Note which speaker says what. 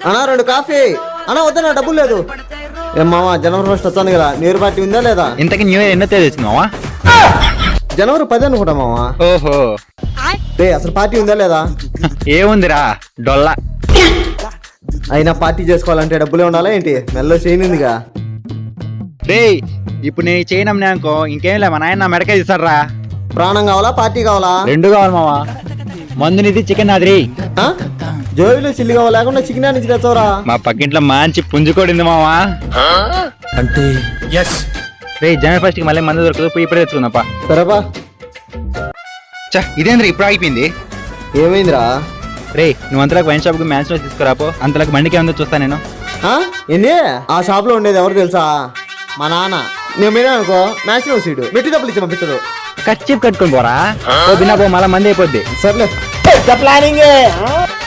Speaker 1: అన్నా 2 కాఫీ అన్నా. వద్దన్నా, డబ్బులు లేదు. ఏం మామ, జనవరి 1 వస్తుంది కదా, న్యూ ఇయర్ పార్టీ ఉందా లేదా?
Speaker 2: ఇంతకీ న్యూ ఇయర్ ఎన్నో తేదీ వచ్చింది మావా?
Speaker 1: జనవరి 10 అనుకుంటా మామ.
Speaker 2: ఓహో,
Speaker 1: అసలు పార్టీ ఉందా లేదా?
Speaker 2: ఏముందిరా డొల్లా.
Speaker 1: అయినా పార్టీ చేసుకోవాలంటే డబ్బులే ఉండాలా ఏంటి? మెల్లో చేయనుందిగా.
Speaker 2: రే, ఇప్పుడు నేను చేయనమ్మనే అనుకో, ఇంకేం లే, మా నాయన నా మెడకే తీస్తారా.
Speaker 1: ప్రాణం కావాలా, పార్టీ కావాలా?
Speaker 2: 2 కావాలి మావా. మందునిది, చికెన్ నాదిరి.
Speaker 1: జోయిలో చిల్లి కావాలా, లేకుండా చికెన్ నుంచి తెచ్చవరా?
Speaker 2: మా పక్కింట్లో మంచి పుంజుకోడింది మావా.
Speaker 1: అంటే
Speaker 2: రే, జనవరి 1కి మళ్ళీ మందు దొరకదు, పోయి ఇప్పుడే తెచ్చుకుందాపా.
Speaker 1: సరేపా.
Speaker 2: ఇదేంద్ర ఇప్పుడు ఆగిపోయింది?
Speaker 1: ఏమైందిరా?
Speaker 2: రే, నువ్వు అంతలకు వైన్ షాప్ కి మ్యాచ్ లో తీసుకురాపో, అంతలకు బండికి ఏముందో చూస్తా నేను.
Speaker 1: ఏంది? ఆ షాప్ లో ఉండేది ఎవరు తెలుసా? మా నాన్న. నేను మీద అనుకో, మ్యాచ్ లో సీడు మెట్టి డబ్బులు ఇచ్చి పంపించడు.
Speaker 2: కచ్చిప్ కట్టుకొని పోరా, మళ్ళీ మంది అయిపోద్ది.
Speaker 1: సర్లే, ప్లానింగ్.